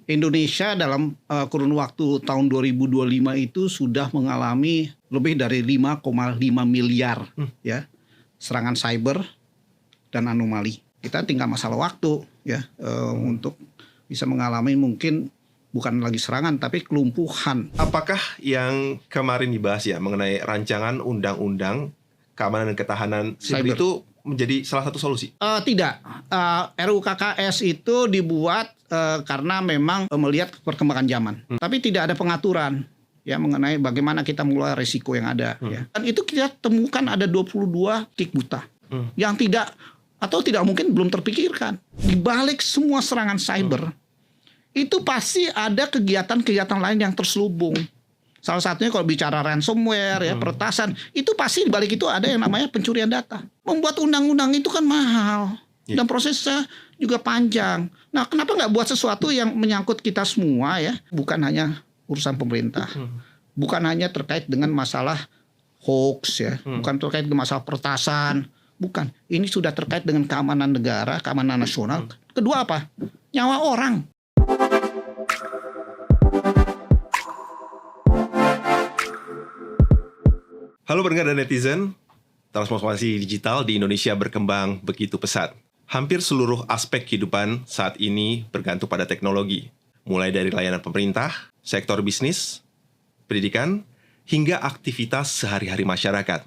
Indonesia dalam kurun waktu tahun 2025 itu sudah mengalami lebih dari 5,5 miliar ya serangan cyber dan anomali. Kita tinggal masalah waktu ya untuk bisa mengalami mungkin bukan lagi serangan tapi kelumpuhan. Apakah yang kemarin dibahas ya mengenai rancangan undang-undang keamanan dan ketahanan siber itu menjadi salah satu solusi? Tidak. RUU KKS itu dibuat karena memang melihat perkembangan zaman. Tapi tidak ada pengaturan ya mengenai bagaimana kita mengelola risiko yang ada. Ya. Dan itu kita temukan ada 22 titik buta yang tidak atau tidak mungkin belum terpikirkan. Di balik semua serangan cyber itu pasti ada kegiatan-kegiatan lain yang terselubung. Salah satunya kalau bicara ransomware ya, peretasan, itu pasti di balik itu ada yang namanya pencurian data. Membuat undang-undang itu kan mahal dan prosesnya juga panjang. Nah, kenapa nggak buat sesuatu yang menyangkut kita semua ya, bukan hanya urusan pemerintah, bukan hanya terkait dengan masalah hoax ya, bukan terkait dengan masalah peretasan, bukan. Ini sudah terkait dengan keamanan negara, keamanan nasional. Kedua apa? Nyawa orang. Halo pendengar dan netizen, transformasi digital di Indonesia berkembang begitu pesat. Hampir seluruh aspek kehidupan saat ini bergantung pada teknologi. Mulai dari layanan pemerintah, sektor bisnis, pendidikan, hingga aktivitas sehari-hari masyarakat.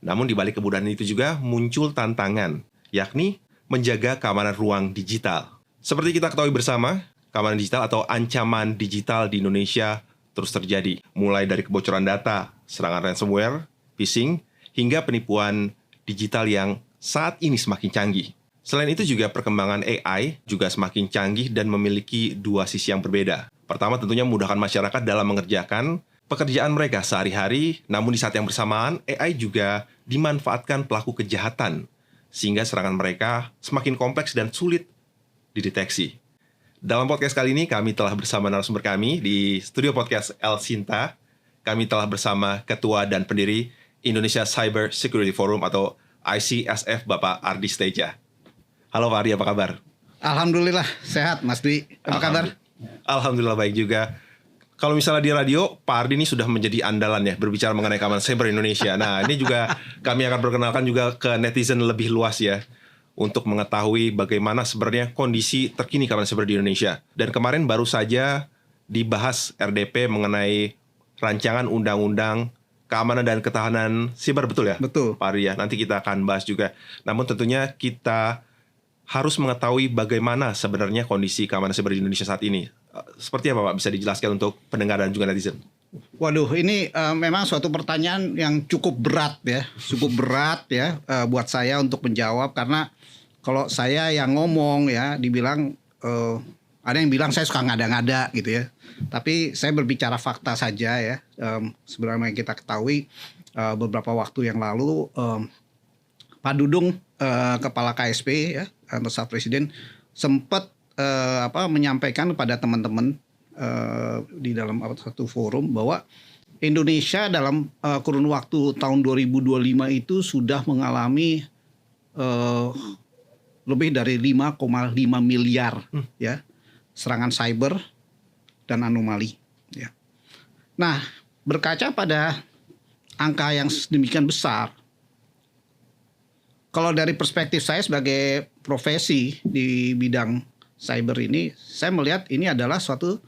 Namun di balik kemudahan itu juga muncul tantangan, yakni menjaga keamanan ruang digital. Seperti kita ketahui bersama, keamanan digital atau ancaman digital di Indonesia terus terjadi. Mulai dari kebocoran data, serangan ransomware, phishing, hingga penipuan digital yang saat ini semakin canggih. Selain itu juga perkembangan AI juga semakin canggih dan memiliki dua sisi yang berbeda. Pertama tentunya memudahkan masyarakat dalam mengerjakan pekerjaan mereka sehari-hari, namun di saat yang bersamaan AI juga dimanfaatkan pelaku kejahatan, sehingga serangan mereka semakin kompleks dan sulit dideteksi. Dalam podcast kali ini kami telah bersama narasumber kami di studio podcast El Sinta. Kami telah bersama Ketua dan Pendiri Indonesia Cyber Security Forum atau ICSF Bapak Ardi Steja. Halo Pak Ardi, apa kabar? Alhamdulillah sehat Mas Dwi. Apa kabar? Alhamdulillah baik juga. Kalau misalnya di radio, Pak Ardi ini sudah menjadi andalan ya berbicara mengenai keamanan cyber Indonesia. Nah, ini juga kami akan perkenalkan juga ke netizen lebih luas ya untuk mengetahui bagaimana sebenarnya kondisi terkini keamanan cyber di Indonesia. Dan kemarin baru saja dibahas RDP mengenai rancangan undang-undang keamanan dan ketahanan siber, betul ya? Betul. Pak Ardi ya, nanti kita akan bahas juga. Namun tentunya kita harus mengetahui bagaimana sebenarnya kondisi keamanan siber di Indonesia saat ini. Seperti apa Pak, bisa dijelaskan untuk pendengar dan juga netizen? Waduh, ini memang suatu pertanyaan yang cukup berat ya buat saya untuk menjawab, karena kalau saya yang ngomong ya dibilang ada yang bilang saya suka ngada-ngada gitu ya. Tapi saya berbicara fakta saja ya. Sebenarnya yang kita ketahui beberapa waktu yang lalu Pak Dudung Kepala KSP ya, kantor staf Presiden sempat menyampaikan kepada teman-teman di dalam satu forum bahwa Indonesia dalam kurun waktu tahun 2025 itu sudah mengalami lebih dari 5,5 miliar ya serangan cyber dan anomali. Ya. Nah, berkaca pada angka yang sedemikian besar, kalau dari perspektif saya sebagai profesi di bidang cyber ini, saya melihat ini adalah suatu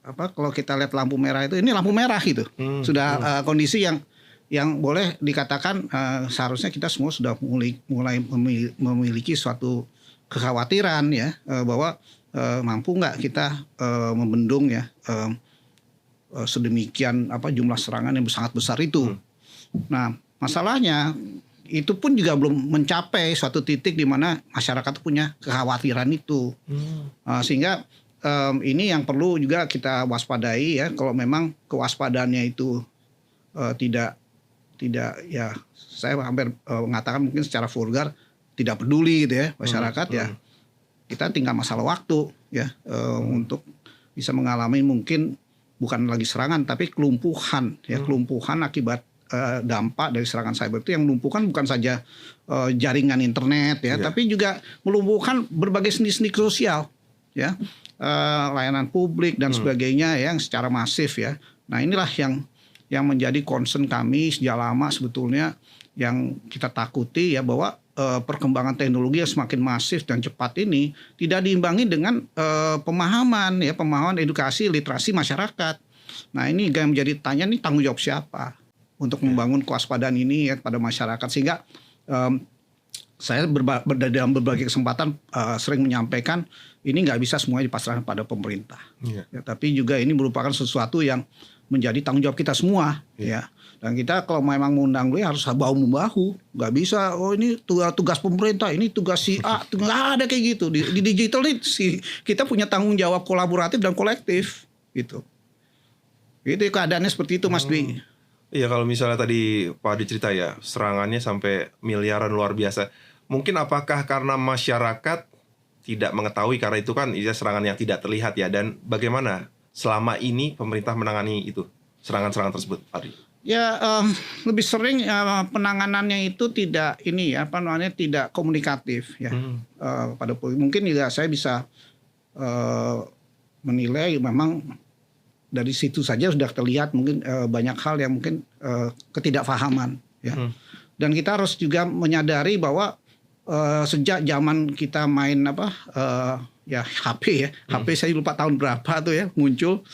kalau kita lihat lampu merah itu, ini lampu merah gitu. Sudah kondisi yang boleh dikatakan seharusnya kita semua sudah mulai memiliki suatu kekhawatiran ya bahwa mampu nggak kita membendung ya sedemikian jumlah serangan yang sangat besar itu. Nah, masalahnya itu pun juga belum mencapai suatu titik di mana masyarakat punya kekhawatiran itu. Sehingga ini yang perlu juga kita waspadai ya, kalau memang kewaspadaannya itu tidak ya, saya hampir mengatakan mungkin secara vulgar tidak peduli gitu ya masyarakat ya. Kita tinggal masalah waktu ya untuk bisa mengalami mungkin bukan lagi serangan tapi kelumpuhan ya, kelumpuhan akibat dampak dari serangan cyber itu yang melumpuhkan bukan saja jaringan internet ya, tapi juga melumpuhkan berbagai sendi-sendi sosial ya, layanan publik dan sebagainya yang secara masif ya. Nah inilah yang menjadi concern kami sejak lama sebetulnya, yang kita takuti ya, bahwa perkembangan teknologi yang semakin masif dan cepat ini tidak diimbangi dengan pemahaman edukasi literasi masyarakat. Nah ini yang menjadi tanya nih, tanggung jawab siapa untuk membangun kewaspadaan ini ya pada masyarakat, sehingga saya dalam berbagai kesempatan sering menyampaikan ini nggak bisa semuanya dipasrahkan pada pemerintah, ya, tapi juga ini merupakan sesuatu yang menjadi tanggung jawab kita semua, ya. Dan kita kalau memang mengundang harus bahu-membahu, nggak bisa ini tugas pemerintah, ini tugas si A, nggak ada kayak gitu. Di digital ini kita punya tanggung jawab kolaboratif dan kolektif, gitu. Itu keadaannya seperti itu, Mas Dwi. Iya, kalau misalnya tadi Pak Adi cerita ya, serangannya sampai miliaran luar biasa. Mungkin apakah karena masyarakat tidak mengetahui, karena itu kan serangan yang tidak terlihat ya, dan bagaimana selama ini pemerintah menangani itu, serangan-serangan tersebut, Pak Adi? Ya, lebih sering penanganannya itu tidak tidak komunikatif ya. Pada mungkin juga saya bisa menilai memang dari situ saja sudah terlihat mungkin banyak hal yang mungkin ketidakfahaman ya. Dan kita harus juga menyadari bahwa sejak zaman kita main HP ya, HP saya lupa tahun berapa tuh ya muncul,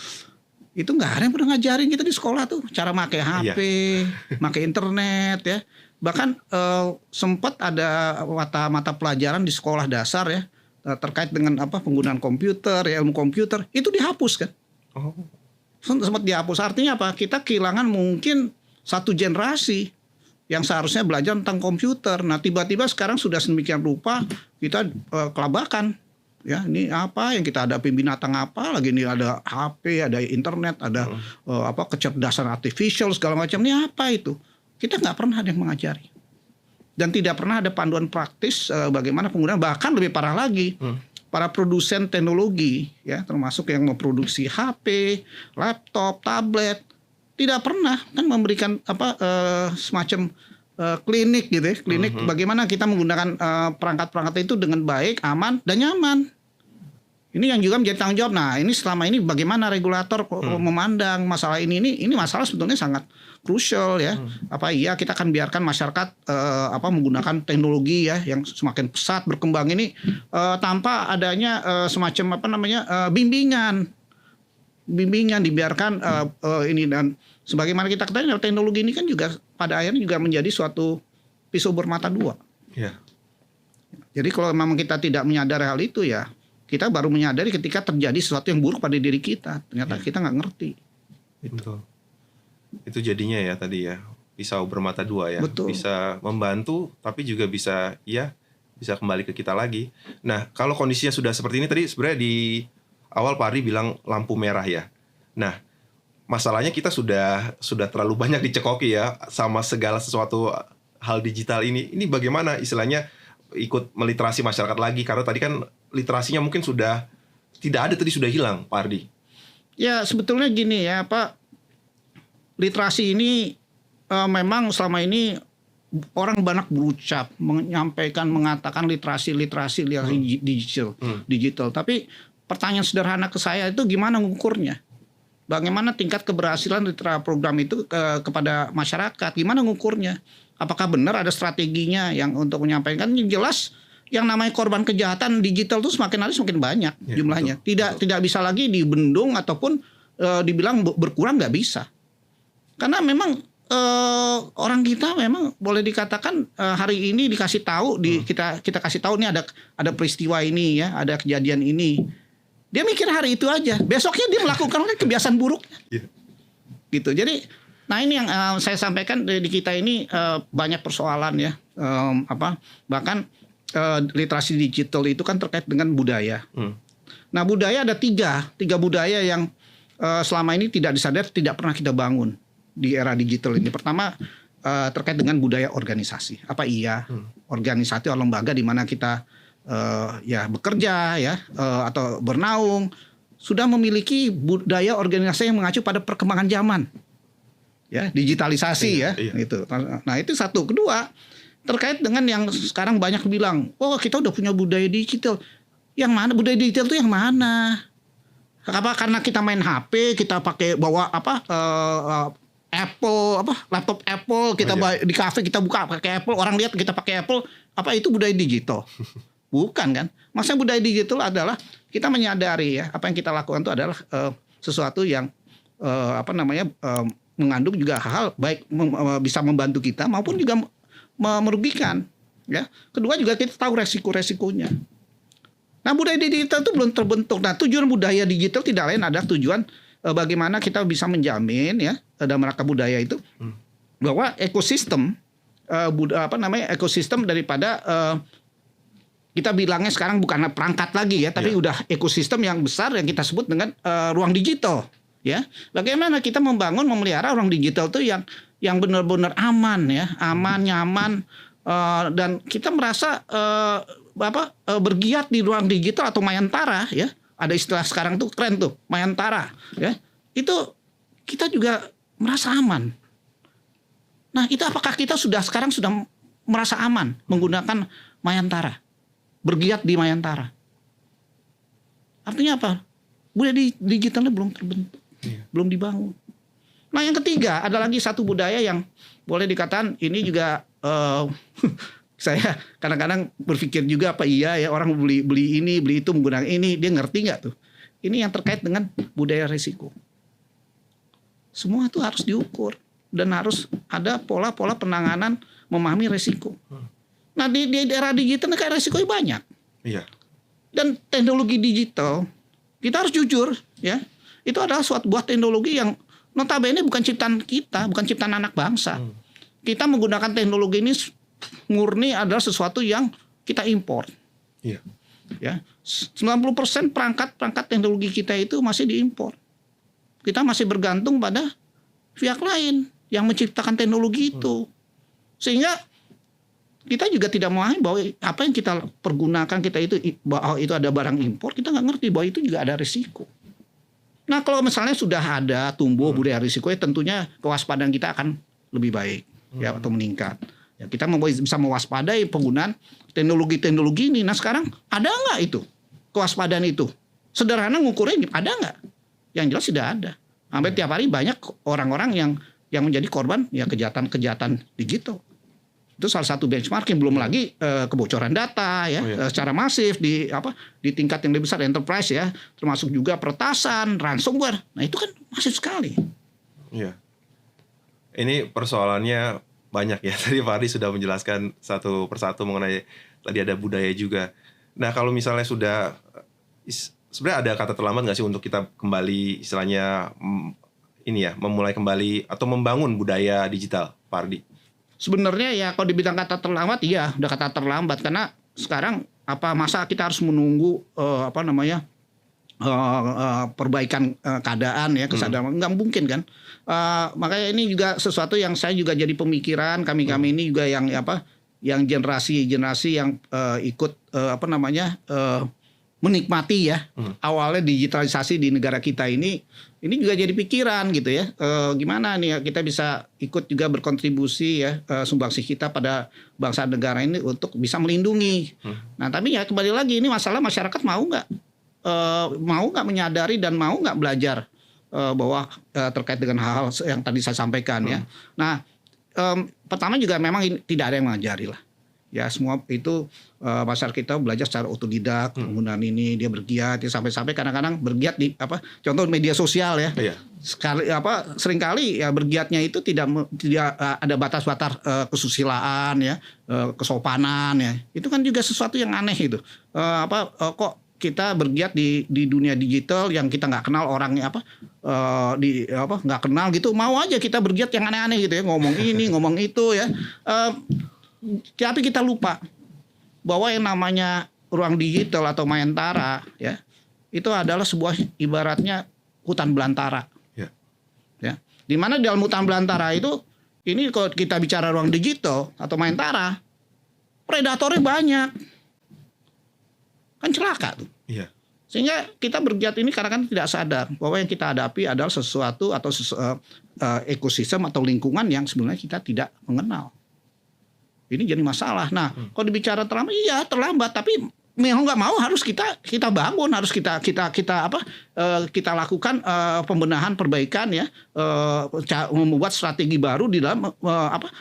itu nggak ada yang pernah ngajarin kita di sekolah tuh cara pakai HP, pakai internet ya. Bahkan sempat ada mata pelajaran di sekolah dasar ya terkait dengan penggunaan komputer ya, ilmu komputer, itu dihapus kan. Sempat dihapus. Artinya apa? Kita kehilangan mungkin satu generasi yang seharusnya belajar tentang komputer. Nah tiba-tiba sekarang sudah sedemikian rupa kita kelabakan. Ya, ini apa yang kita hadapi, binatang apa lagi, ini ada HP, ada internet, ada kecerdasan artificial segala macam. Ini apa itu? Kita nggak pernah ada yang mengajari. Dan tidak pernah ada panduan praktis bagaimana penggunaan, bahkan lebih parah lagi. Para produsen teknologi ya, termasuk yang memproduksi HP, laptop, tablet, tidak pernah kan memberikan semacam klinik gitu ya, klinik bagaimana kita menggunakan perangkat-perangkat itu dengan baik, aman dan nyaman. Ini yang juga menjadi tanggung jawab. Nah, ini selama ini bagaimana regulator memandang masalah ini masalah sebetulnya sangat krusial ya. Iya kita akan biarkan masyarakat menggunakan teknologi ya yang semakin pesat berkembang ini tanpa adanya semacam bimbingan dibiarkan ini. Dan sebagaimana kita ketahui teknologi ini kan juga pada akhirnya juga menjadi suatu pisau bermata dua. Yeah. Jadi kalau memang kita tidak menyadari hal itu ya, kita baru menyadari ketika terjadi sesuatu yang buruk pada diri kita. Ternyata kita nggak ngerti. Betul. Itu jadinya ya tadi ya, pisau bermata dua ya. Betul. Bisa membantu tapi juga bisa kembali ke kita lagi. Nah, kalau kondisinya sudah seperti ini, tadi sebenarnya di awal Pak Ari bilang lampu merah ya. Nah, masalahnya kita sudah terlalu banyak dicekoki ya sama segala sesuatu hal digital ini. Ini bagaimana istilahnya ikut meliterasi masyarakat lagi, karena tadi kan literasinya mungkin sudah tidak ada, tadi sudah hilang, Pak Ardi. Ya sebetulnya gini ya Pak, literasi ini memang selama ini orang banyak berucap, mengatakan literasi digital. Tapi pertanyaan sederhana ke saya itu gimana ngukurnya? Bagaimana tingkat keberhasilan program itu kepada masyarakat? Gimana ngukurnya? Apakah benar ada strateginya yang untuk menyampaikan? Yang jelas yang namanya korban kejahatan digital itu semakin hari semakin banyak jumlahnya. Betul. Tidak bisa lagi dibendung ataupun dibilang berkurang, nggak bisa. Karena memang orang kita memang boleh dikatakan hari ini dikasih tahu, kita kasih tahu nih ada peristiwa ini ya, ada kejadian ini. Dia mikir hari itu aja. Besoknya dia melakukan kebiasaan buruknya. Gitu. Jadi nah ini yang saya sampaikan di kita ini banyak persoalan ya. Bahkan literasi digital itu kan terkait dengan budaya. Nah budaya ada tiga budaya yang selama ini tidak disadari, tidak pernah kita bangun di era digital ini. Pertama terkait dengan budaya organisasi. Organisasi atau lembaga di mana kita bekerja ya atau bernaung sudah memiliki budaya organisasi yang mengacu pada perkembangan zaman. Ya, digitalisasi gitu. Nah, itu satu. Kedua, terkait dengan yang sekarang banyak bilang, "Oh, kita udah punya budaya digital." Yang mana budaya digital itu yang mana? Apa karena kita main HP, kita pakai bawa Apple, laptop Apple, kita di kafe kita buka pakai Apple, orang lihat kita pakai Apple, apa itu budaya digital? Bukan kan? Maksudnya budaya digital adalah kita menyadari ya, apa yang kita lakukan itu adalah sesuatu yang mengandung juga hal baik bisa membantu kita maupun juga merugikan, ya. Kedua juga kita tahu resiko-resikonya. Nah, budaya digital itu belum terbentuk. Nah, tujuan budaya digital tidak lain adalah tujuan bagaimana kita bisa menjamin ya dalam rangka budaya itu bahwa ekosistem ekosistem daripada kita bilangnya sekarang bukan perangkat lagi ya, tapi udah ekosistem yang besar yang kita sebut dengan ruang digital ya. Bagaimana kita membangun memelihara ruang digital itu yang benar-benar aman ya, aman, nyaman dan kita merasa bergiat di ruang digital atau mayantara ya. Ada istilah sekarang tuh keren tuh, mayantara ya. Itu kita juga merasa aman. Nah, itu apakah kita sekarang sudah merasa aman menggunakan mayantara? Bergiat di mayantara. Artinya apa? Budaya digitalnya belum terbentuk. Belum dibangun. Nah, yang ketiga ada lagi satu budaya yang boleh dikatakan ini juga saya kadang-kadang berpikir juga apa iya ya orang beli ini beli itu menggunakan ini, dia ngerti nggak tuh? Ini yang terkait dengan budaya risiko. Semua itu harus diukur dan harus ada pola-pola penanganan memahami risiko. Nah di era digital kayak risikonya banyak. Iya. Dan teknologi digital kita harus jujur ya, itu adalah suatu buah teknologi yang notabene bukan ciptaan kita, bukan ciptaan anak bangsa. Kita menggunakan teknologi ini murni adalah sesuatu yang kita impor. Iya. Ya, 90% perangkat teknologi kita itu masih diimpor. Kita masih bergantung pada pihak lain yang menciptakan teknologi itu. Sehingga kita juga tidak memahami bahwa apa yang kita pergunakan bahwa itu ada barang impor, kita nggak ngerti bahwa itu juga ada risiko. Nah, kalau misalnya sudah ada tumbuh budaya risiko, ya tentunya kewaspadaan kita akan lebih baik ya atau meningkat. Ya, kita bisa mewaspadai penggunaan teknologi-teknologi ini. Nah, sekarang ada nggak itu kewaspadaan itu? Sederhana ngukurnya ada nggak? Yang jelas tidak ada. Hampir tiap hari banyak orang-orang yang menjadi korban ya kejahatan digital. Itu salah satu benchmarking, belum lagi kebocoran data ya secara masif di tingkat yang lebih besar enterprise ya, termasuk juga peretasan, ransomware. Nah, itu kan masif sekali. Iya. Ini persoalannya banyak ya. Tadi Pak Ardi sudah menjelaskan satu persatu mengenai tadi ada budaya juga. Nah, kalau misalnya sudah sebenarnya ada kata terlambat nggak sih untuk kita kembali istilahnya memulai kembali atau membangun budaya digital, Pak Ardi? Sebenarnya ya kalau dibilang kata terlambat, iya udah kata terlambat karena sekarang masa kita harus menunggu perbaikan keadaan ya kesadaran nggak mungkin kan. Makanya ini juga sesuatu yang saya juga jadi pemikiran kami ini juga yang generasi yang ikut menikmati ya awalnya digitalisasi di negara kita ini juga jadi pikiran gitu ya, gimana nih ya kita bisa ikut juga berkontribusi ya sumbangsi kita pada bangsa negara ini untuk bisa melindungi. Nah, tapi ya kembali lagi ini masalah masyarakat mau nggak menyadari dan mau nggak belajar bahwa terkait dengan hal-hal yang tadi saya sampaikan ya. Nah, pertama juga memang tidak ada yang mengajari lah. Ya semua itu masyarakat kita belajar secara otodidak penggunaan ini, dia bergiat ya, sampai kadang-kadang bergiat di contoh media sosial ya. Iya. Seringkali ya bergiatnya itu tidak ada batas-batas kesusilaan ya, kesopanan ya. Itu kan juga sesuatu yang aneh itu. Kok kita bergiat di dunia digital yang kita nggak kenal orangnya nggak kenal gitu, mau aja kita bergiat yang aneh-aneh gitu ya, ngomong ini ngomong itu ya. Tapi kita lupa bahwa yang namanya ruang digital atau mayantara ya itu adalah sebuah ibaratnya hutan belantara. Ya. Di mana dalam hutan belantara itu ini kalau kita bicara ruang digital atau mayantara, predatornya banyak. Kan celaka tuh. Iya. Sehingga kita bergiat ini kadang-kadang tidak sadar bahwa yang kita hadapi adalah sesuatu atau ekosistem atau lingkungan yang sebenarnya kita tidak mengenal. Ini jadi masalah. Nah, kalau dibicara terlambat, iya terlambat. Tapi mau nggak mau harus kita bangun, harus kita lakukan pembenahan, perbaikan ya, membuat strategi baru di dalam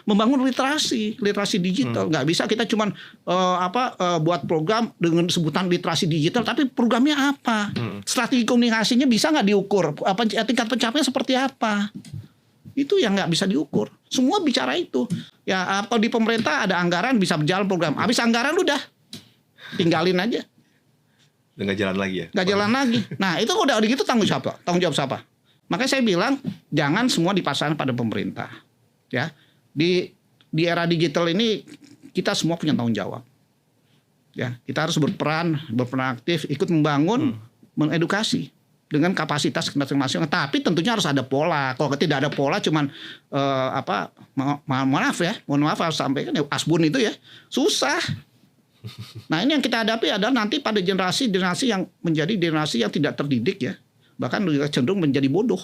membangun literasi digital. Nggak bisa kita cuman buat program dengan sebutan literasi digital, tapi programnya apa? Strategi komunikasinya bisa nggak diukur? Tingkat pencapaiannya seperti apa? Itu yang nggak bisa diukur. Semua bicara itu. Ya kalau di pemerintah ada anggaran bisa berjalan program. Habis anggaran udah tinggalin aja. Nggak jalan lagi ya? Nggak jalan lagi. Nah itu udah gitu tanggung jawab siapa? Makanya saya bilang jangan semua dipasarkan pada pemerintah. Ya di era digital ini kita semua punya tanggung jawab. Ya kita harus berperan aktif, ikut membangun, mengedukasi dengan kapasitas masing-masing. Tapi tentunya harus ada pola. Kalau tidak ada pola, cuman mohon maaf harus sampaikan ya, asbun itu ya susah. Nah ini yang kita hadapi adalah nanti pada generasi yang menjadi generasi yang tidak terdidik ya, bahkan juga cenderung menjadi bodoh.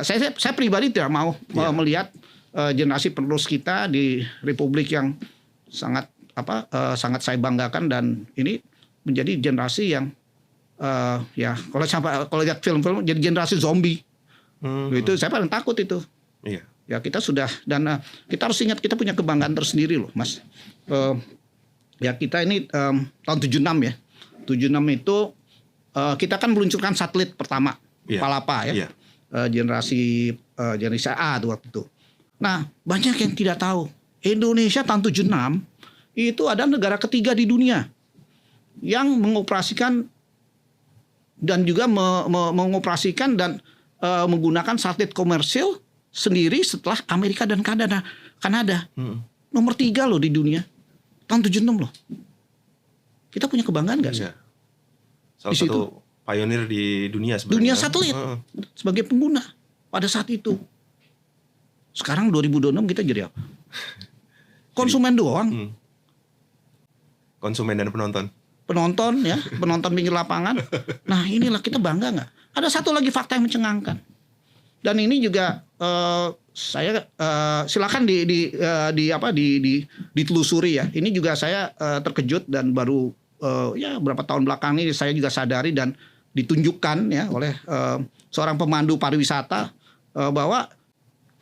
Saya pribadi tidak mau melihat generasi penerus kita di republik yang sangat saya banggakan, dan ini menjadi generasi yang kalau lihat film-film jadi generasi zombie. Itu saya paling takut itu. Iya. Ya kita sudah, dan kita harus ingat kita punya kebanggaan tersendiri loh Mas. Ya kita ini tahun 76 ya. 76 itu kita kan meluncurkan satelit pertama, Palapa ya. Generasi A waktu itu. Nah, banyak yang tidak tahu. Indonesia tahun 76 itu ada negara ketiga di dunia yang mengoperasikan dan juga mengoperasikan dan menggunakan satelit komersil sendiri setelah Amerika dan Kanada. Nomor 3 loh di dunia. Tahun 76 loh. Kita punya kebanggaan gak sih? Iya. Salah satu pionir di dunia sebenarnya. Dunia satelit sebagai pengguna pada saat itu. Sekarang 2026 kita jadi apa? Konsumen doang. Konsumen dan penonton. Penonton ya, penonton pinggir lapangan. Nah inilah kita bangga nggak? Ada satu lagi fakta yang mencengangkan. Dan ini juga saya silakan ditelusuri ya. Ini juga saya terkejut dan baru beberapa tahun belakang ini saya juga sadari dan ditunjukkan ya oleh seorang pemandu pariwisata bahwa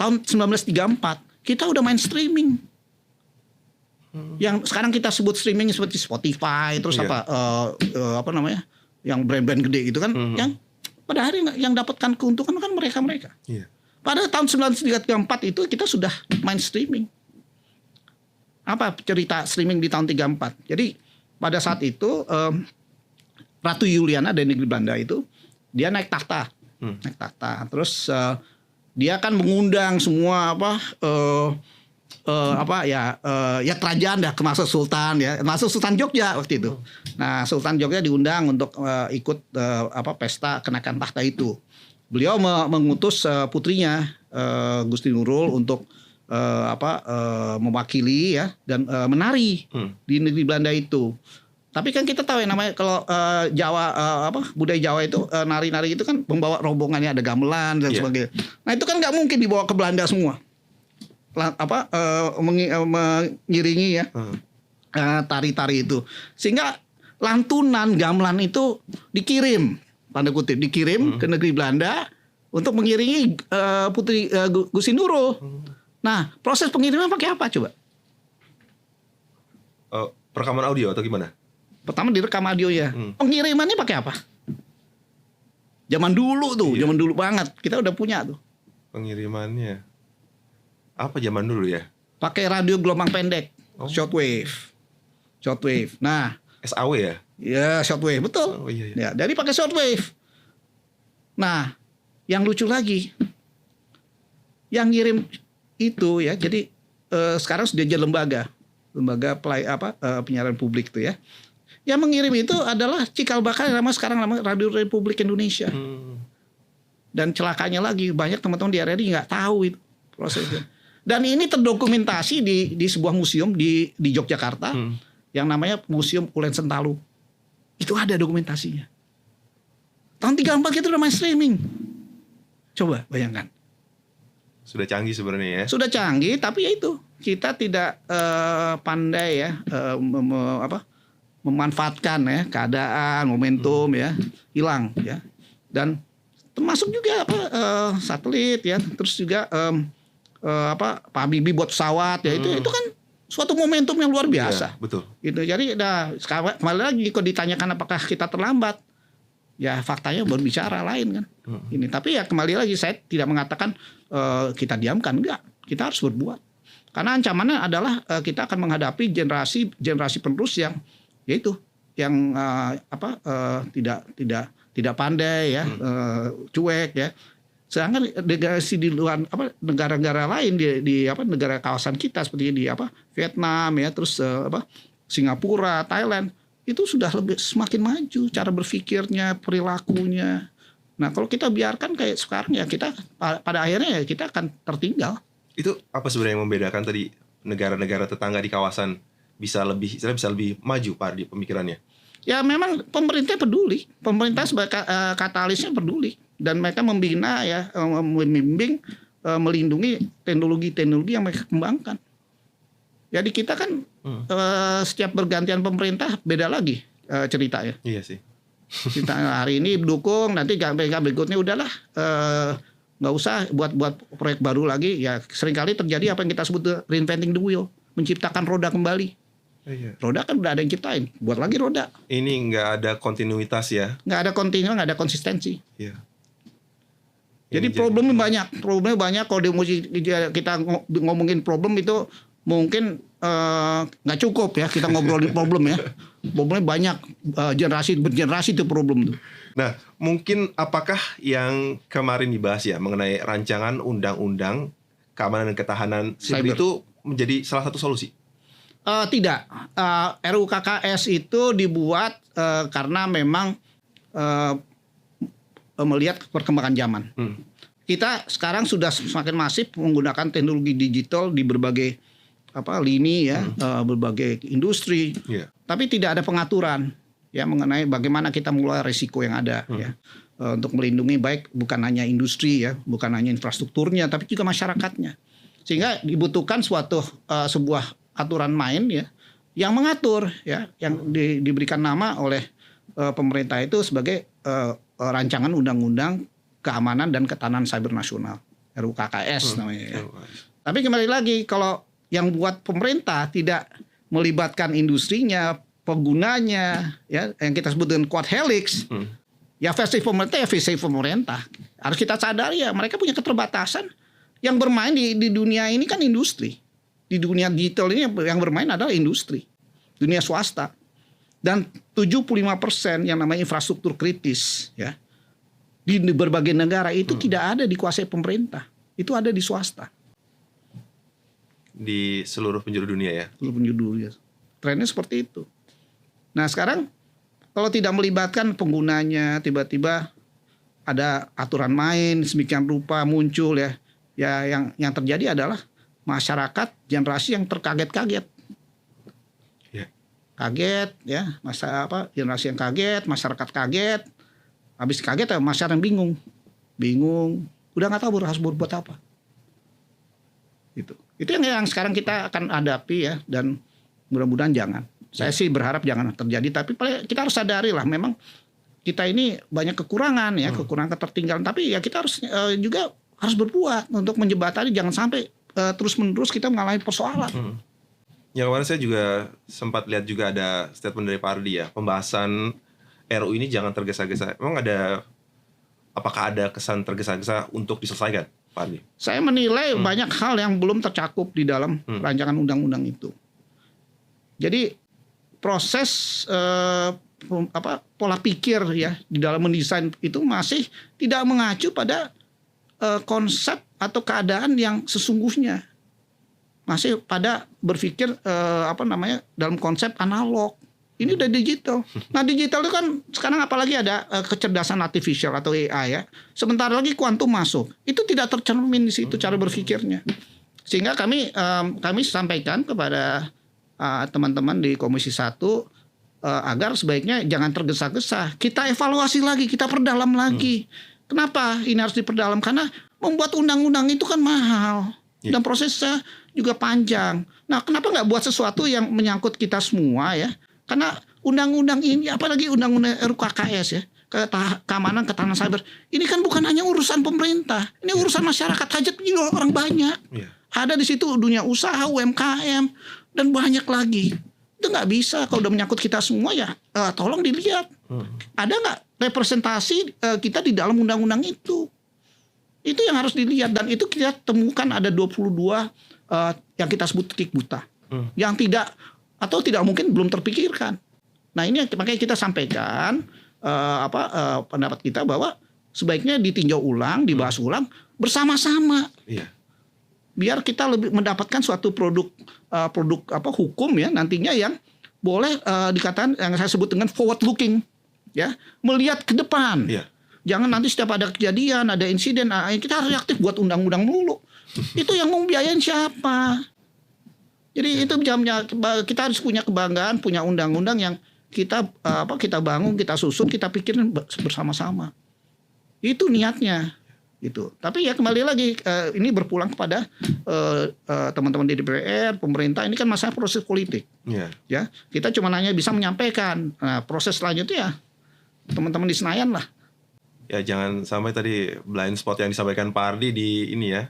tahun 1934 kita udah main streaming. Yang sekarang kita sebut streaming seperti Spotify, terus apa namanya, yang brand-brand gede gitu kan, yang pada hari yang dapatkan keuntungan kan mereka. Pada tahun 1934 itu kita sudah main streaming. Apa cerita streaming di tahun 34? Jadi pada saat itu Ratu Juliana dari negeri Belanda itu dia naik takhta, terus dia kan mengundang semua kerajaan dah, termasuk Sultan ya, termasuk Sultan Jogja waktu itu. Nah, Sultan Jogja diundang untuk ikut pesta kenaikan takhta itu. Beliau mengutus putrinya Gusti Nurul untuk mewakili ya dan menari di negeri Belanda itu. Tapi kan kita tahu ya namanya kalau Jawa budaya Jawa itu nari-nari itu kan membawa rombongannya, ada gamelan dan sebagainya. Nah, itu kan nggak mungkin dibawa ke Belanda semua. Mengiringi ya tari-tari itu, sehingga lantunan gamelan itu dikirim tanda kutip ke negeri Belanda untuk mengiringi putri Gusti Nurul. Nah, proses pengiriman pakai apa coba? Perekaman audio atau gimana? Pertama direkam audionya. Pengirimannya pakai apa? Zaman dulu tuh, zaman dulu banget kita udah punya tuh. Pengirimannya apa zaman dulu ya? Pakai radio gelombang pendek, shortwave. Nah, SAW ya? Ya, shortwave, betul. Ya, jadi pakai shortwave. Nah, yang lucu lagi, yang ngirim itu ya, jadi sekarang sudah jadi lembaga penyiaran publik itu ya. Yang mengirim itu adalah cikal bakal sekarang nama Radio Republik Indonesia. Dan celakanya lagi banyak teman-teman di RRI nggak tahu itu prosesnya. Dan ini terdokumentasi di sebuah museum di Yogyakarta yang namanya Museum Ulen Sentalu. Itu ada dokumentasinya. Tahun 34 kita udah main streaming. Coba bayangkan. Sudah canggih sebenarnya ya. Sudah canggih, tapi ya itu kita tidak pandai ya memanfaatkan ya keadaan, momentum ya, hilang ya. Dan termasuk juga satelit ya, terus juga Pak Habibie buat pesawat ya, itu kan suatu momentum yang luar biasa. Ya, betul. Gitu. Jadi kembali lagi kalau ditanyakan apakah kita terlambat, ya faktanya berbicara lain kan. Ini tapi ya kembali lagi saya tidak mengatakan kita diamkan, enggak. Kita harus berbuat. Karena ancamannya adalah kita akan menghadapi generasi penerus yang yaitu yang tidak pandai ya, cuek ya. Sedangkan generasi di luar negara-negara lain di negara kawasan kita seperti di Vietnam ya, terus Singapura, Thailand itu sudah semakin maju cara berpikirnya, perilakunya. Nah, kalau kita biarkan kayak sekarang ya kita pada akhirnya ya kita akan tertinggal. Itu apa sebenarnya yang membedakan tadi negara-negara tetangga di kawasan bisa lebih maju Pak di pemikirannya? Ya memang pemerintah peduli, pemerintah sebagai katalisnya peduli, dan mereka membina ya, membimbing, melindungi teknologi-teknologi yang mereka kembangkan. Jadi kita kan setiap bergantian pemerintah beda lagi ceritanya. Iya sih. Kita hari ini dukung, nanti berikutnya udahlah nggak usah buat proyek baru lagi. Ya seringkali terjadi apa yang kita sebut reinventing the wheel, menciptakan roda kembali. Iya. Roda kan udah ada yang ciptain, buat lagi roda. Ini nggak ada kontinuitas ya? Nggak ada kontinu, nggak ada konsistensi. Iya. Jadi problemnya banyak. Kalau kita ngomongin problem itu mungkin nggak cukup ya kita ngobrolin problem ya. Problemnya banyak, bergenerasi itu problem tuh. Nah, mungkin apakah yang kemarin dibahas ya mengenai rancangan undang-undang keamanan dan ketahanan siber itu menjadi salah satu solusi? Tidak. RUU KKS itu dibuat karena memang melihat perkembangan zaman. Kita sekarang sudah semakin masif menggunakan teknologi digital di berbagai lini ya, berbagai industri. Yeah. Tapi tidak ada pengaturan ya mengenai bagaimana kita mengelola risiko yang ada ya. Untuk melindungi baik bukan hanya industri ya, bukan hanya infrastrukturnya tapi juga masyarakatnya. Sehingga dibutuhkan sebuah aturan main ya yang mengatur ya, yang diberikan nama oleh pemerintah itu sebagai rancangan undang-undang keamanan dan ketahanan cyber nasional, RUU KKS namanya ya. Tapi kembali lagi kalau yang buat pemerintah tidak melibatkan industrinya, penggunanya ya, yang kita sebut dengan quad helix. Ya versi pemerintah harus kita sadari ya, mereka punya keterbatasan. Yang bermain di dunia ini kan industri. Di dunia digital ini yang bermain adalah industri, dunia swasta. Dan 75% yang namanya infrastruktur kritis ya di berbagai negara itu tidak ada dikuasai pemerintah, itu ada di swasta. Di seluruh penjuru dunia ya? Seluruh penjuru dunia. Trennya seperti itu. Nah sekarang kalau tidak melibatkan penggunanya, tiba-tiba ada aturan main sedemikian rupa muncul ya yang terjadi adalah masyarakat generasi yang terkaget-kaget. Yeah. Kaget ya, generasi yang kaget, masyarakat kaget. Habis kaget ya masyarakat yang bingung, udah nggak tahu harus berbuat apa. Itu yang sekarang kita akan hadapi ya, dan mudah-mudahan jangan. Saya sih berharap jangan terjadi, tapi kita harus sadari lah memang kita ini banyak kekurangan ya, kekurangan ketertinggalan, tapi ya kita harus juga harus berbuat untuk menjembatani jangan sampai terus-menerus kita mengalami persoalan. Yang kemarin saya juga sempat lihat juga ada statement dari Pak Ardi ya, pembahasan RUU ini jangan tergesa-gesa. Emang apakah ada kesan tergesa-gesa untuk diselesaikan, Pak Ardi? Saya menilai banyak hal yang belum tercakup di dalam rancangan undang-undang itu. Jadi proses pola pikir ya di dalam mendesain itu masih tidak mengacu pada konsep atau keadaan yang sesungguhnya, masih pada berpikir dalam konsep analog. Ini udah digital. Nah digital itu kan sekarang apalagi ada kecerdasan artificial atau AI ya. Sebentar lagi kuantum masuk. Itu tidak tercermin di situ cara berpikirnya. Sehingga kami sampaikan kepada teman-teman di Komisi 1 agar sebaiknya jangan tergesa-gesa. Kita evaluasi lagi, kita perdalam lagi. Kenapa ini harus diperdalam? Karena membuat undang-undang itu kan mahal dan prosesnya juga panjang. Nah, kenapa nggak buat sesuatu yang menyangkut kita semua ya? Karena undang-undang ini, apalagi undang-undang RUKKS ya, keamanan ketahanan cyber. Ini kan bukan hanya urusan pemerintah, ini urusan masyarakat, hajat juga orang banyak. Ada di situ dunia usaha, UMKM, dan banyak lagi. Itu nggak bisa kalau udah menyangkut kita semua ya, tolong dilihat. Ada nggak representasi kita di dalam undang-undang itu? Itu yang harus dilihat, dan itu kita temukan ada 22 yang kita sebut titik buta, yang tidak atau tidak mungkin belum terpikirkan. Nah ini makanya kita sampaikan pendapat kita bahwa sebaiknya ditinjau ulang, dibahas ulang bersama-sama. Biar kita lebih mendapatkan suatu produk hukum ya nantinya yang boleh dikatakan yang saya sebut dengan forward looking, ya, melihat ke depan. Jangan nanti setiap ada kejadian, ada insiden, kita reaktif buat undang-undang mulu. Itu yang mau biayain siapa? Jadi itu jamnya kita harus punya kebanggaan, punya undang-undang yang kita bangun, kita susun, kita pikirin bersama-sama. Itu niatnya. Gitu. Tapi ya kembali lagi ini berpulang kepada teman-teman di DPR, pemerintah, ini kan masalah proses politik. Ya, kita cuma hanya bisa menyampaikan. Nah, proses selanjutnya ya teman-teman di Senayan lah. Ya jangan sampai tadi blind spot yang disampaikan Pak Ardi di ini ya,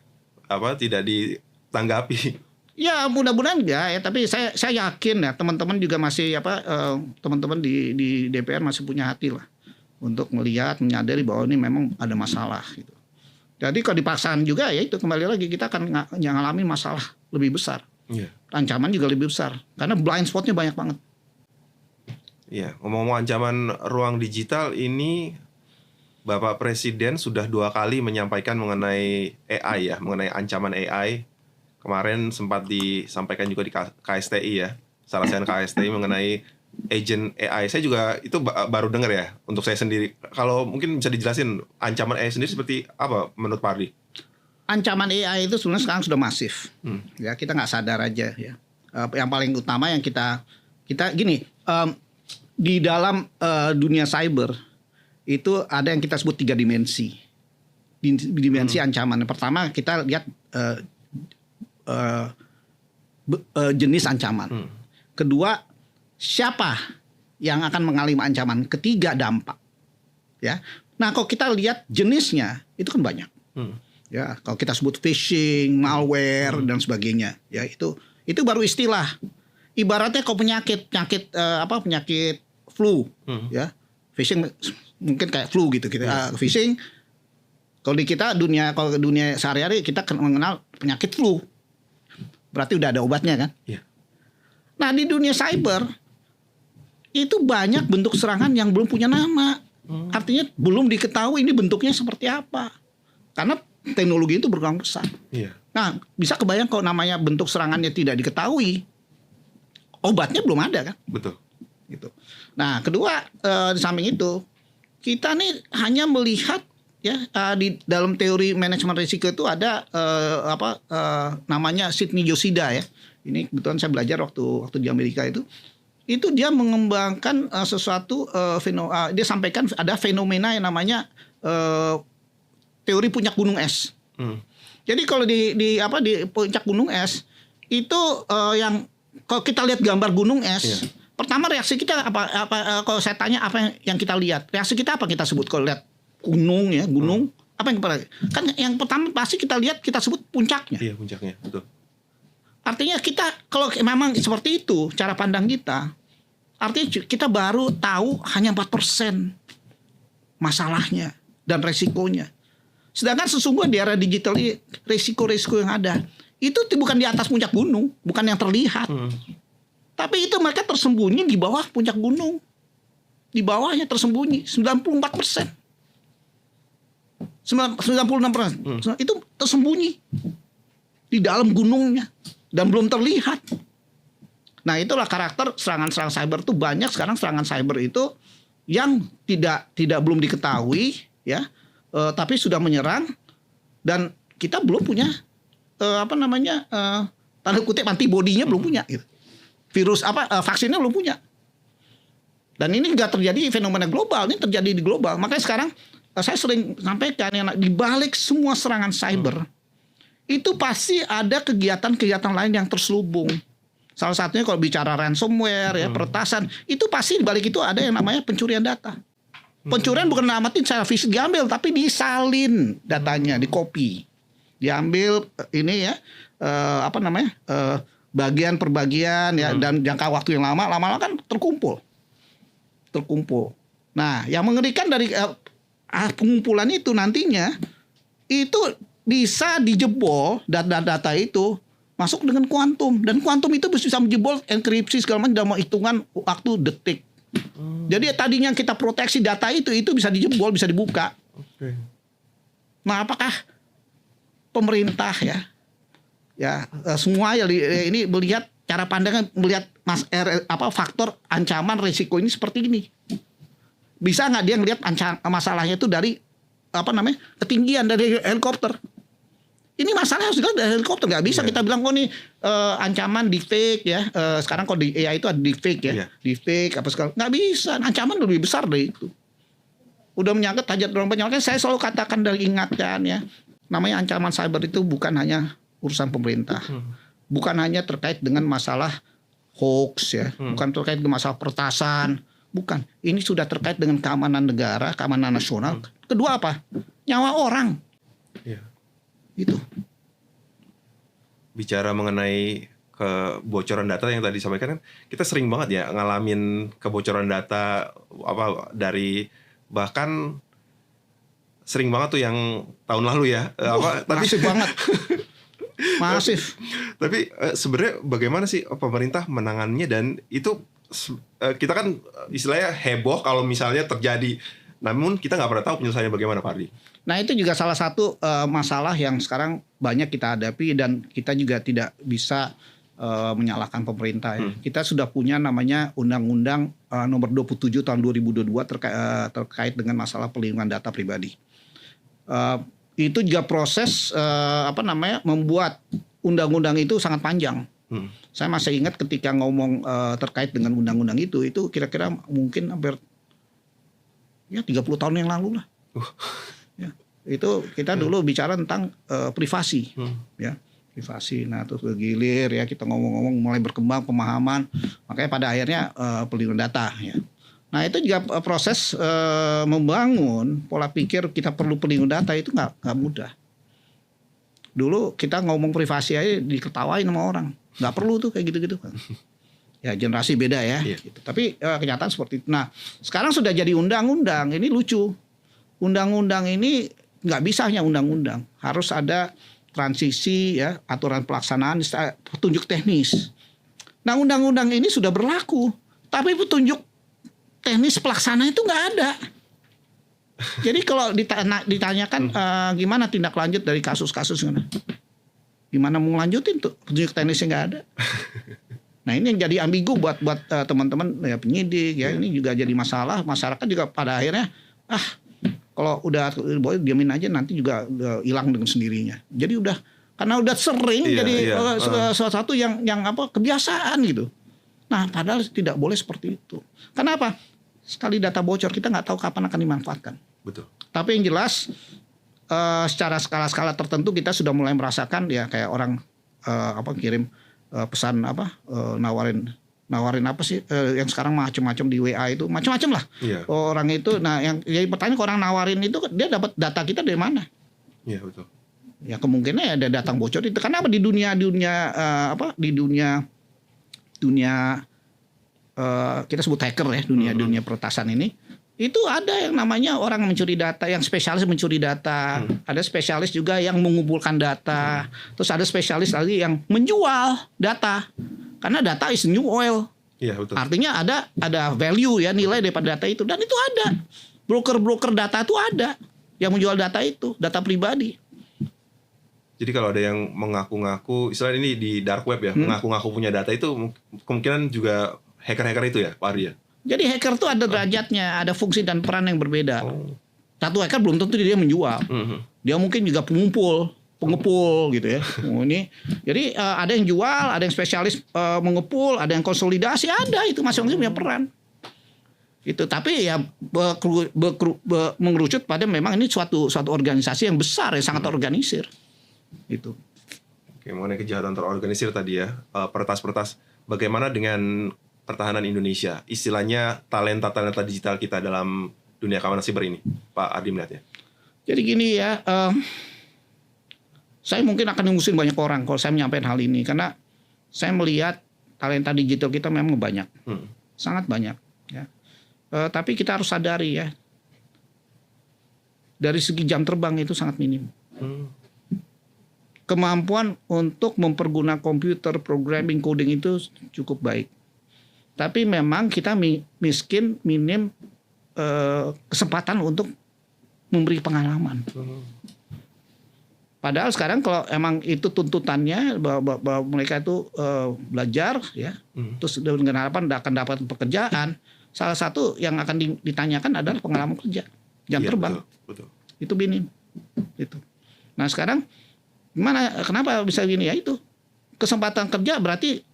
tidak ditanggapi. Ya mudah-mudahan enggak ya, tapi saya yakin ya teman-teman juga masih teman-teman di DPR masih punya hati lah untuk melihat, menyadari bahwa ini memang ada masalah gitu. Jadi kalau dipaksakan juga ya itu kembali lagi kita akan mengalami masalah lebih besar. Ancaman juga lebih besar karena blind spotnya banyak banget. Iya, ngomong-ngomong ancaman ruang digital ini, Bapak Presiden sudah 2 kali menyampaikan mengenai AI ya, mengenai ancaman AI. Kemarin sempat disampaikan juga di KSTI ya, Saracen KSTI mengenai agent AI. Saya juga itu baru dengar ya untuk saya sendiri. Kalau mungkin bisa dijelasin ancaman AI sendiri seperti apa menurut Pak Ardi? Ancaman AI itu sebenarnya sekarang sudah masif. Ya kita nggak sadar aja ya. Yang paling utama yang kita gini, di dalam dunia cyber itu ada yang kita sebut 3 dimensi. Dimensi ancaman. Yang pertama kita lihat jenis ancaman. Kedua, siapa yang akan mengalami ancaman? Ketiga, dampak. Ya. Nah, kalau kita lihat jenisnya itu kan banyak. Ya, kalau kita sebut phishing, malware dan sebagainya, ya itu baru istilah. Ibaratnya kalau penyakit flu, ya. Phishing mungkin kayak flu gitu kita. Phishing kalau di kita kalau dunia sehari-hari kita mengenal penyakit flu. Berarti udah ada obatnya kan? Nah, di dunia cyber itu banyak bentuk serangan yang belum punya nama. Artinya belum diketahui ini bentuknya seperti apa. Karena teknologi itu berkembang pesat. Nah, bisa kebayang kalau namanya bentuk serangannya tidak diketahui, obatnya belum ada kan? Betul. Gitu. Nah, kedua di samping itu kita nih hanya melihat ya di dalam teori manajemen risiko itu ada namanya Sidney Yoshida ya. Ini kebetulan saya belajar waktu di Amerika itu dia mengembangkan sesuatu dia sampaikan ada fenomena yang namanya teori puncak gunung es. Jadi kalau di puncak gunung es itu yang kalau kita lihat gambar gunung es, pertama reaksi kita kalau saya tanya apa yang kita lihat, reaksi kita apa kita sebut kalau lihat gunung ya, apa yang kan yang pertama pasti kita lihat kita sebut puncaknya. Iya, puncaknya, betul. Artinya kita kalau memang seperti itu cara pandang kita, artinya kita baru tahu hanya 4% masalahnya dan resikonya. Sedangkan sesungguhnya di era digital ini resiko-resiko yang ada itu bukan di atas puncak gunung, bukan yang terlihat. Tapi itu mereka tersembunyi di bawah puncak gunung. Di bawahnya tersembunyi 94%. 96%. Itu tersembunyi di dalam gunungnya dan belum terlihat. Nah, itulah karakter serangan-serangan cyber itu banyak sekarang. Serangan cyber itu yang tidak belum diketahui ya, tapi sudah menyerang dan kita belum punya tanda kutip antibodinya belum punya gitu. Virus vaksinnya belum punya. Dan ini nggak terjadi fenomena global, ini terjadi di global. Makanya sekarang saya sering sampaikan di balik semua serangan cyber itu pasti ada kegiatan-kegiatan lain yang terselubung. Salah satunya kalau bicara ransomware ya, peretasan, itu pasti di balik itu ada yang namanya pencurian data. Pencurian bukan namatin secara fisik diambil, tapi disalin datanya, dikopi, diambil ini ya bagian per bagian ya, dan jangka waktu yang lama-lama kan terkumpul. Nah, yang mengerikan dari pengumpulan itu nantinya itu bisa dijebol data-data itu masuk dengan kuantum, dan kuantum itu bisa menjebol enkripsi segala macam dalam hitungan waktu detik. Jadi tadinya kita proteksi data itu bisa dijebol, bisa dibuka. Nah, apakah pemerintah semua ini melihat cara pandangnya, melihat faktor ancaman risiko ini seperti ini? Bisa nggak dia ngelihat masalahnya itu dari ketinggian dari helikopter? Ini masalahnya harus dilihat dari helikopter. Nggak bisa kita bilang ancaman deepfake ya. Sekarang kalau di AI itu ada deepfake ya. Deepfake apa segala. Nggak bisa. Ancaman lebih besar dari itu. Udah menyangkut hajat orang banyak. Makanya saya selalu katakan dan ingatkan ya. Namanya ancaman cyber itu bukan hanya urusan pemerintah. Bukan hanya terkait dengan masalah hoax ya. Bukan terkait dengan masalah peretasan. Bukan. Ini sudah terkait dengan keamanan negara, keamanan nasional. Kedua apa? Nyawa orang. Itu. Bicara mengenai kebocoran data yang tadi disampaikan, kan kita sering banget ya ngalamin kebocoran data dari, bahkan sering banget tuh yang tahun lalu ya tapi masif banget. Masif. Tapi sebenarnya bagaimana sih pemerintah menangannya, dan itu kita kan istilahnya heboh kalau misalnya terjadi, namun kita nggak pernah tahu penyelesaiannya bagaimana, Pak Ardi. Nah, itu juga salah satu masalah yang sekarang banyak kita hadapi, dan kita juga tidak bisa menyalahkan pemerintah ya. Kita sudah punya namanya Undang-Undang nomor 27 tahun 2022 terkait dengan masalah perlindungan data pribadi. Itu juga proses membuat undang-undang itu sangat panjang. Saya masih ingat ketika ngomong terkait dengan undang-undang itu kira-kira mungkin hampir 30 tahun yang lalu lah. Ya, itu kita dulu bicara tentang privasi, ya, privasi. Nah, terus bergilir ya, kita ngomong-ngomong mulai berkembang pemahaman, makanya pada akhirnya perlindungan data. Ya. Nah, itu juga proses membangun pola pikir kita perlu perlindungan data itu nggak mudah. Dulu kita ngomong privasi aja diketawain sama orang, nggak perlu tuh kayak gitu-gitu kan. Ya, generasi beda ya. Gitu. Tapi kenyataan seperti itu. Nah, sekarang sudah jadi undang-undang. Ini lucu. Undang-undang ini nggak bisa hanya undang-undang. Harus ada transisi ya, aturan pelaksanaan, petunjuk teknis. Nah, undang-undang ini sudah berlaku. Tapi petunjuk teknis pelaksana itu nggak ada. Jadi kalau ditanyakan gimana tindak lanjut dari kasus-kasus, gimana mau lanjutin tuh, petunjuk teknisnya nggak ada. Nah, ini yang jadi ambigu buat teman-teman ya, penyidik ya. Ini juga jadi masalah. Masyarakat juga pada akhirnya kalau udah boleh diamin aja, nanti juga hilang dengan sendirinya. Jadi karena udah sering jadi sesuatu yang kebiasaan gitu. Nah, padahal tidak boleh seperti itu. Kenapa? Sekali data bocor kita nggak tahu kapan akan dimanfaatkan. Betul. Tapi yang jelas secara skala-skala tertentu kita sudah mulai merasakan ya, kayak orang kirim pesan nawarin apa sih yang sekarang macam-macam di WA itu, macam-macam lah. Orang itu, nah yang jadi pertanyaan, orang nawarin itu dia dapat data kita dari mana? Iya, betul. Ya kemungkinan ada datang bocor itu. Karena di dunia kita sebut hacker ya, dunia peretasan ini, itu ada yang namanya orang mencuri data, yang spesialis mencuri data, ada spesialis juga yang mengumpulkan data, terus ada spesialis lagi yang menjual data, karena data is new oil. Iya, betul. Artinya ada value ya, nilai daripada data itu, dan itu ada broker data itu ada yang menjual data itu, data pribadi. Jadi kalau ada yang mengaku-ngaku, istilah ini di dark web ya, mengaku-ngaku punya data itu kemungkinan juga hacker-hacker itu ya, Pak Ardi ya? Jadi hacker itu ada derajatnya, ada fungsi dan peran yang berbeda. Satu hacker belum tentu dia menjual. Dia mungkin juga pengepul gitu ya. Jadi ada yang jual, ada yang spesialis mengepul, ada yang konsolidasi, ada itu masing-masing punya peran. Itu, tapi ya mengerucut pada memang ini suatu organisasi yang besar, yang sangat organisir. Itu. Oke, mengenai kejahatan terorganisir tadi ya, peretas-peretas bagaimana dengan pertahanan Indonesia? Istilahnya talenta-talenta digital kita dalam dunia keamanan siber ini, Pak Ardi melihatnya. Jadi gini ya, saya mungkin akan ngusin banyak orang kalau saya menyampaikan hal ini, karena saya melihat talenta digital kita memang banyak, sangat banyak. Ya. Tapi kita harus sadari ya, dari segi jam terbang itu sangat minim. Kemampuan untuk mempergunakan komputer, programming, coding itu cukup baik. Tapi memang kita miskin, minim kesempatan untuk memberi pengalaman. Padahal sekarang kalau emang itu tuntutannya bahwa mereka itu belajar ya, terus dengan harapan akan dapat pekerjaan, salah satu yang akan ditanyakan adalah pengalaman kerja, jam terbang. Betul. Itu minim. Itu. Nah sekarang gimana? Kenapa bisa gini ya itu? Kesempatan kerja berarti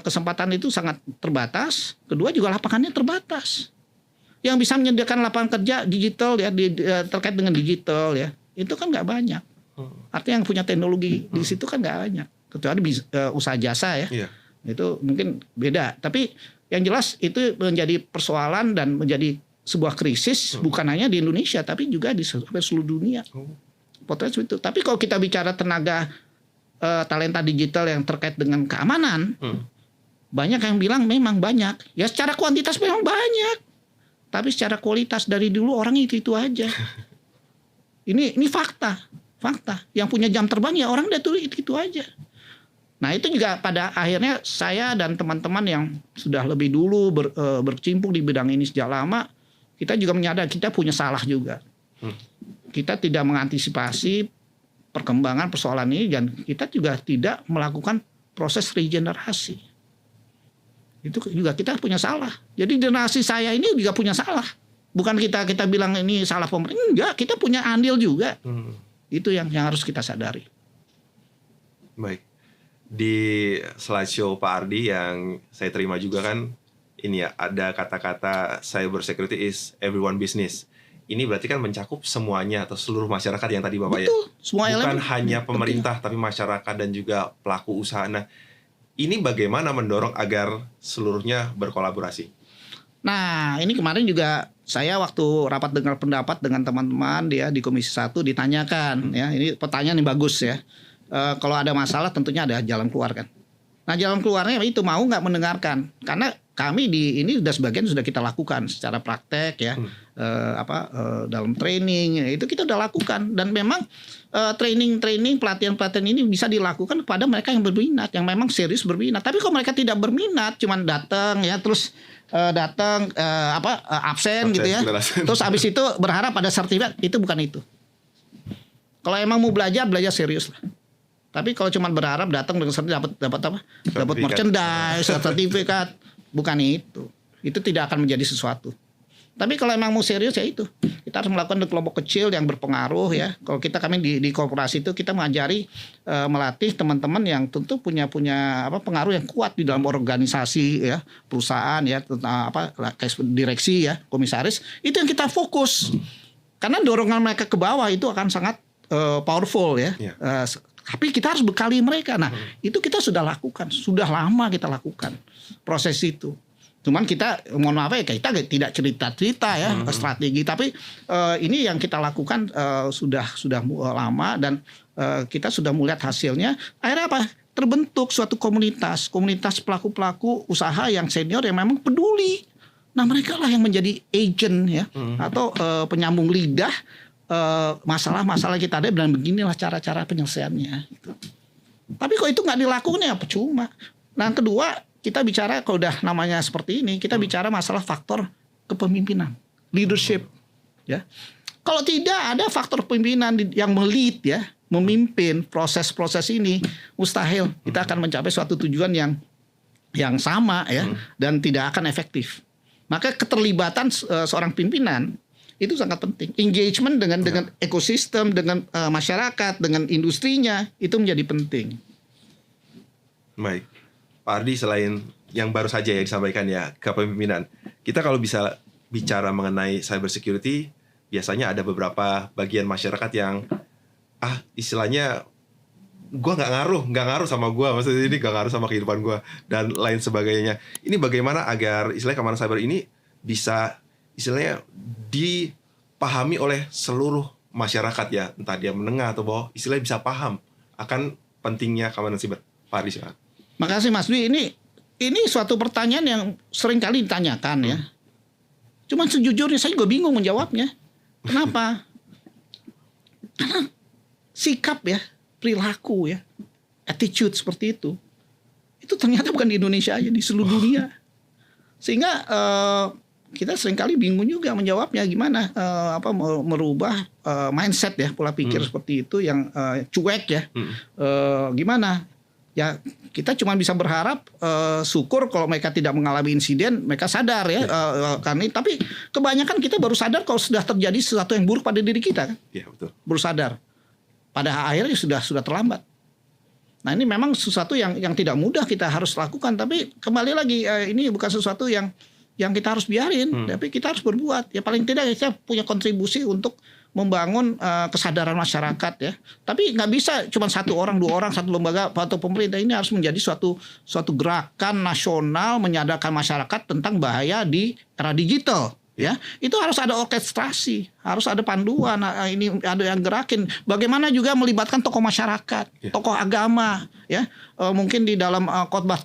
kesempatan itu sangat terbatas. Kedua juga lapangannya terbatas. Yang bisa menyediakan lapangan kerja digital ya terkait dengan digital ya, itu kan nggak banyak. Artinya yang punya teknologi di situ kan nggak banyak. Kecuali usaha jasa ya, itu mungkin beda. Tapi yang jelas itu menjadi persoalan dan menjadi sebuah krisis bukan hanya di Indonesia tapi juga di seluruh dunia. Potensi itu. Tapi kalau kita bicara tenaga talenta digital yang terkait dengan keamanan, banyak yang bilang memang banyak. Ya secara kuantitas memang banyak, tapi secara kualitas dari dulu orang itu aja. Ini fakta. Yang punya jam terbang ya orang itu aja. Nah itu juga pada akhirnya saya dan teman-teman yang sudah lebih dulu berkecimpung di bidang ini sejak lama, kita juga menyadari kita punya salah juga. Kita tidak mengantisipasi perkembangan persoalan ini dan kita juga tidak melakukan proses regenerasi. Itu juga kita punya salah. Jadi generasi saya ini juga punya salah. Bukan kita bilang ini salah pemerintah, enggak, kita punya andil juga. Itu yang harus kita sadari. Baik. Di slideshow Pak Ardi yang saya terima juga kan ini ya, ada kata-kata cyber security is everyone business. Ini berarti kan mencakup semuanya atau seluruh masyarakat yang tadi Bapak. Betul, ya. Semua Bukan elemen hanya pemerintah tapi masyarakat dan juga pelaku usaha. Nah, ini bagaimana mendorong agar seluruhnya berkolaborasi? Nah, ini kemarin juga saya waktu rapat dengar pendapat dengan teman-teman dia di Komisi 1 ditanyakan ya, ini pertanyaan yang bagus ya. Kalau ada masalah tentunya ada jalan keluar kan. Nah, jalan keluarnya itu mau nggak mendengarkan? Karena kami di ini sebagian sudah kita lakukan secara praktek ya, dalam training itu kita udah lakukan dan memang training pelatihan ini bisa dilakukan kepada mereka yang berminat, yang memang serius berminat. Tapi kalau mereka tidak berminat, cuman datang ya terus absen gitu ya, terus habis itu berharap ada sertifikat, itu bukan itu. Kalau emang mau belajar serius lah. Tapi kalau cuma berharap datang dengan dapat apa? Dapat merchandise, sertifikat, bukan itu. Itu tidak akan menjadi sesuatu. Tapi kalau emang mau serius ya itu. Kita harus melakukan di kelompok kecil yang berpengaruh ya. Kalau kami di korporasi itu kita mengajari melatih teman-teman yang tentu punya pengaruh yang kuat di dalam organisasi ya, perusahaan ya, tentang kayak direksi ya, komisaris, itu yang kita fokus. Karena dorongan mereka ke bawah itu akan sangat powerful ya. Tapi kita harus bekali mereka. Nah, itu kita sudah lakukan. Sudah lama kita lakukan proses itu. Cuman kita, mohon maaf ya, kita tidak cerita-cerita ya strategi. Tapi ini yang kita lakukan sudah lama dan kita sudah melihat hasilnya. Akhirnya apa? Terbentuk suatu komunitas pelaku-pelaku usaha yang senior yang memang peduli. Nah, mereka lah yang menjadi agent ya, atau penyambung lidah. Masalah-masalah kita ada dan beginilah cara-cara penyelesaiannya gitu. Tapi kalau itu nggak dilakukan ya percuma. Nah kedua kita bicara kalau udah namanya seperti ini kita bicara masalah faktor kepemimpinan, leadership ya. Kalau tidak ada faktor pemimpinan yang melead ya, memimpin proses-proses ini, mustahil kita akan mencapai suatu tujuan yang sama ya, dan tidak akan efektif. Maka keterlibatan seorang pimpinan itu sangat penting. Engagement dengan ekosistem, dengan masyarakat, dengan industrinya itu menjadi penting. Baik, Pak Ardi, selain yang baru saja yang disampaikan ya kepemimpinan, kita kalau bisa bicara mengenai cyber security, biasanya ada beberapa bagian masyarakat yang istilahnya gue nggak ngaruh sama gue, maksudnya ini nggak ngaruh sama kehidupan gue dan lain sebagainya. Ini bagaimana agar istilahnya keamanan cyber ini bisa istilahnya dipahami oleh seluruh masyarakat ya, entah dia menengah atau bawah, istilahnya bisa paham akan pentingnya keamanan cyber. Pak Ardi, silakan. Makasih Mas Dwi. Ini suatu pertanyaan yang sering kali ditanyakan ya. Cuman sejujurnya saya juga bingung menjawabnya. Kenapa? Karena sikap ya, perilaku ya, attitude seperti itu ternyata bukan di Indonesia aja, di seluruh dunia. Sehingga kita seringkali bingung juga menjawabnya gimana, merubah mindset ya, pola pikir seperti itu yang cuek ya. Gimana? Ya kita cuma bisa berharap syukur kalau mereka tidak mengalami insiden, mereka sadar ya. Karena tapi kebanyakan kita baru sadar kalau sudah terjadi sesuatu yang buruk pada diri kita kan. Iya, betul. Baru sadar. Pada akhirnya sudah terlambat. Nah ini memang sesuatu yang tidak mudah kita harus lakukan. Tapi kembali lagi ini bukan sesuatu yang kita harus biarin, tapi kita harus berbuat. Ya paling tidak kita punya kontribusi untuk membangun kesadaran masyarakat ya. Tapi nggak bisa cuma satu orang, dua orang, satu lembaga atau pemerintah. Ini harus menjadi suatu gerakan nasional menyadarkan masyarakat tentang bahaya di era digital. Ya, itu harus ada orkestrasi, harus ada panduan, ini ada yang gerakin. Bagaimana juga melibatkan tokoh masyarakat, tokoh agama, ya, mungkin di dalam khotbah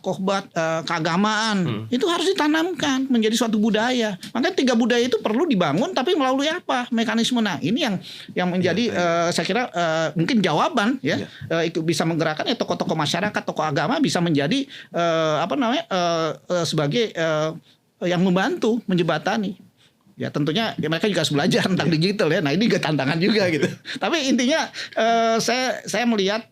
keagamaan itu harus ditanamkan menjadi suatu budaya. Makanya 3 budaya itu perlu dibangun, tapi melalui apa mekanisme? Nah, ini yang menjadi saya kira mungkin jawaban, ya, itu bisa menggerakkan ya tokoh-tokoh masyarakat, tokoh agama bisa menjadi sebagai yang membantu menjembatani. Ya tentunya ya mereka juga harus belajar tentang digital ya. Nah ini juga tantangan juga gitu. Tapi intinya saya melihat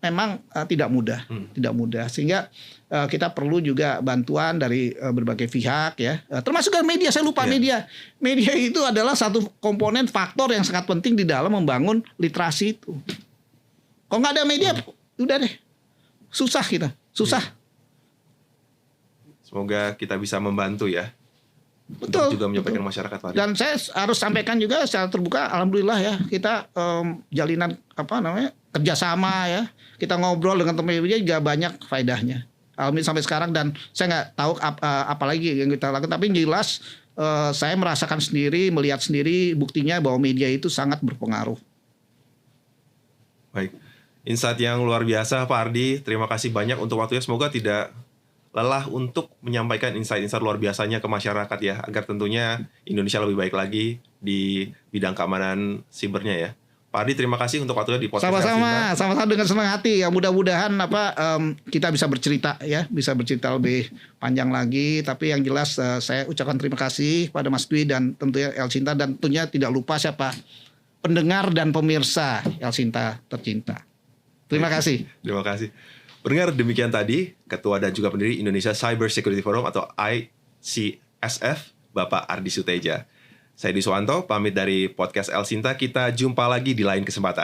memang tidak mudah sehingga kita perlu juga bantuan dari berbagai pihak ya. Termasuk dari media. Saya lupa media. Media itu adalah satu komponen faktor yang sangat penting di dalam membangun literasi itu. Kalau nggak ada media, udah deh susah kita. Semoga kita bisa membantu ya. Betul. Untuk juga menyampaikan masyarakat Pak. Dan saya harus sampaikan juga secara terbuka, alhamdulillah ya kita jalinan kerjasama ya, kita ngobrol dengan teman-teman media juga banyak faedahnya. Alhamdulillah sampai sekarang dan saya nggak tahu apa lagi yang kita lakukan, tapi jelas saya merasakan sendiri, melihat sendiri buktinya bahwa media itu sangat berpengaruh. Baik, insight yang luar biasa Pak Ardi. Terima kasih banyak untuk waktunya. Semoga tidak lelah untuk menyampaikan insight-insight luar biasanya ke masyarakat ya, agar tentunya Indonesia lebih baik lagi di bidang keamanan sibernya ya. Pak Ardi, terima kasih untuk waktunya di podcast. Sama-sama dengan senang hati ya. Mudah-mudahan kita bisa bercerita lebih panjang lagi. Tapi yang jelas saya ucapkan terima kasih pada Mas Dwi dan tentunya El Sinta, dan tentunya tidak lupa siapa pendengar dan pemirsa El Sinta tercinta. Terima kasih. Terima kasih. Pendengar, demikian tadi Ketua dan juga pendiri Indonesia Cyber Security Forum atau ICSF, Bapak Ardi Suteja. Saya Di Suwanto, pamit dari podcast El Sinta. Kita jumpa lagi di lain kesempatan.